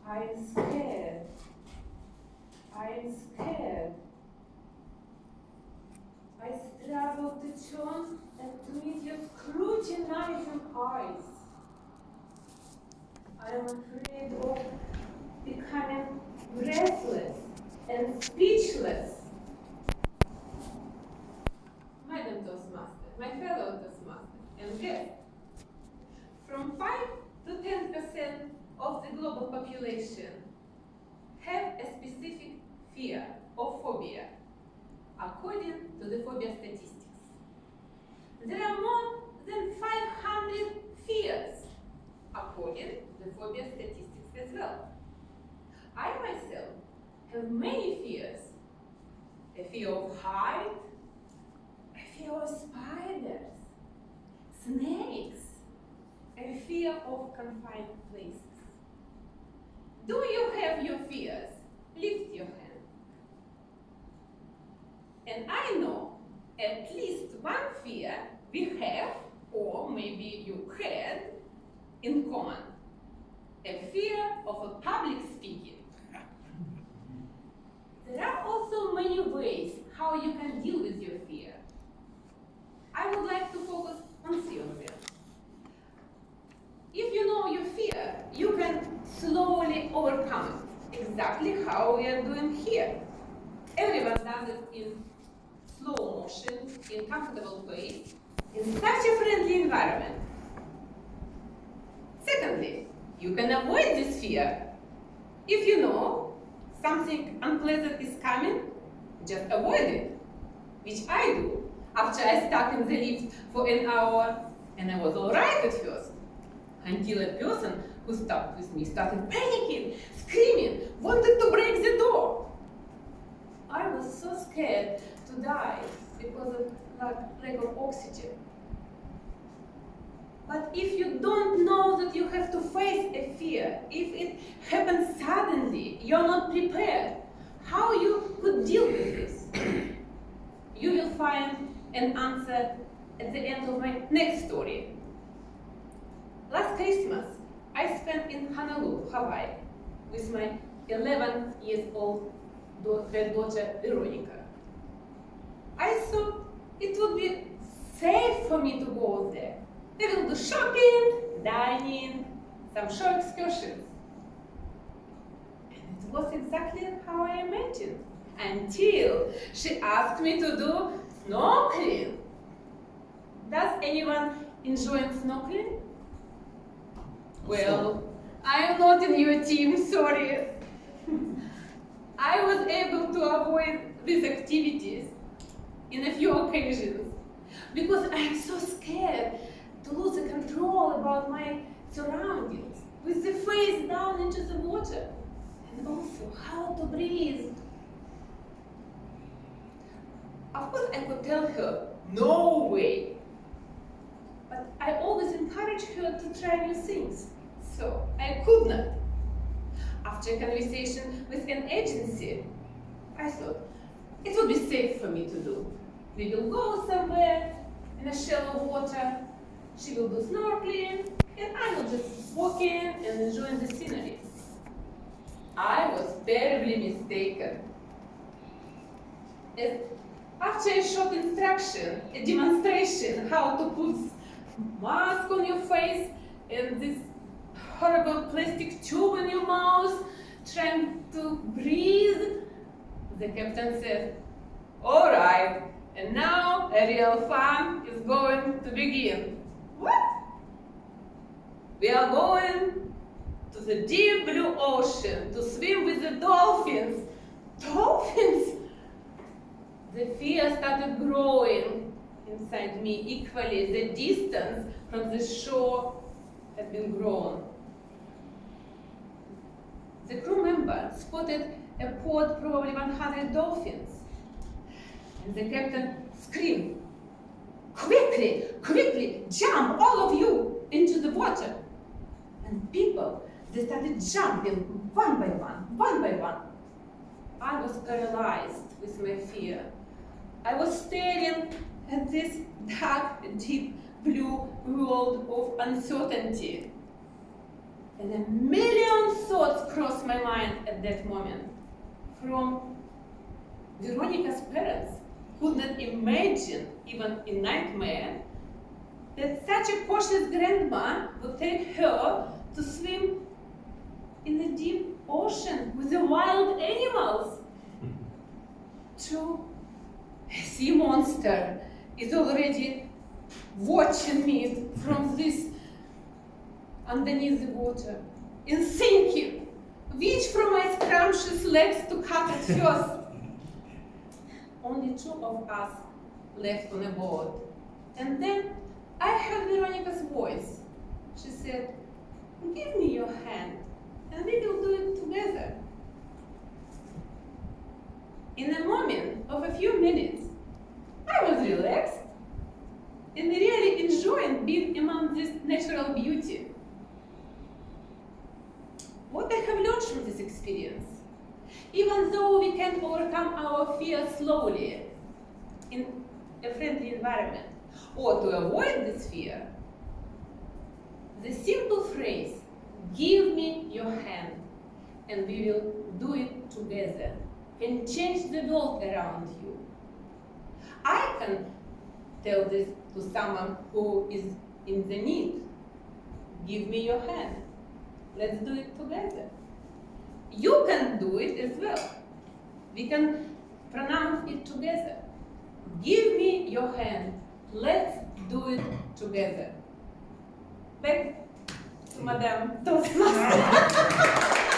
I'm scared. I'm scared. I struggle to turn and to meet your scrutinizing eyes. I am afraid of becoming breathless and speechless. Madam Toastmaster, my fellow Toastmaster, and guest, from 5 to 10% of the global population have a specific fear or phobia, according to the phobia statistics. There are more than 500 fears, according to the phobia statistics as well. I myself have many fears. A fear of height, a fear of spiders, snakes, a fear of confined places. Do you have your fears? Lift your hand. And I know at least one fear we have, or maybe you had, in common. A fear of public speaking. There are also many ways how you can deal with your fear. I would like to focus on 3 of them. If you know your fear, you can slowly overcome it, exactly how we are doing here. Everyone does it in slow motion, in comfortable place, in such a friendly environment. Secondly, you can avoid this fear. If you know something unpleasant is coming, just avoid it, which I do after I stuck in the lift for an hour, and I was all right at first, until a person who stuck with me started panicking, screaming, wanted to break the door. I was so scared to die because of lack of oxygen. But if you don't know that you have to face a fear, if it happens suddenly, you're not prepared, how you could deal with this? You will find an answer at the end of my next story. Last Christmas, I spent in Honolulu, Hawaii, with my 11-year-old granddaughter, Veronica. I thought it would be safe for me to go there. We will do shopping, dining, some short excursions. And it was exactly how I imagined, until she asked me to do snorkeling. Does anyone enjoy snorkeling? Well, I am not in your team, sorry. I was able to avoid these activities in a few occasions because I am so scared to lose the control about my surroundings, with the face down into the water, and also how to breathe. Of course, I could tell her, no way. But I always encourage her to try new things, so I could not. After a conversation with an agency, I thought it would be safe for me to do. We will go somewhere in a shallow water, she will do snorkeling, and I will just walk in and enjoy the scenery. I was terribly mistaken. As after a short instruction, a demonstration how to put mask on your face and this horrible plastic tube in your mouth, trying to breathe, the captain said, all right, and now a real fun is going to begin. What? We are going to the deep blue ocean to swim with the dolphins. Dolphins? The fear started growing inside me equally. The distance from the shore had been grown. The crew member spotted a pod, probably 100 dolphins. And the captain screamed, quickly, quickly, jump, all of you, into the water. And people, they started jumping one by one, one by one. I was paralyzed with my fear. I was staring at this dark, deep blue world of uncertainty. And a million thoughts crossed my mind at that moment. From Veronica's parents could not imagine, even in nightmare, that such a cautious grandma would take her to swim in the deep ocean with the wild animals. True, a sea monster is already watching me from this underneath the water and thinking which from my scrumptious legs to cut at first. Only 2 of us left on the boat. And then I heard Veronica's voice. She said, "Give me your hand and we will do it together." In a moment of a few minutes, I was relaxed and really enjoying being among this natural beauty. What I have learned from this experience, even though we can overcome our fear slowly in a friendly environment, or to avoid this fear, the simple phrase, "Give me your hand and we will do it together," can change the world around you. I can tell this to someone who is in the need. Give me your hand. Let's do it together. You can do it as well. We can pronounce it together. Give me your hand. Let's do it together. Back to Madame Toastmaster.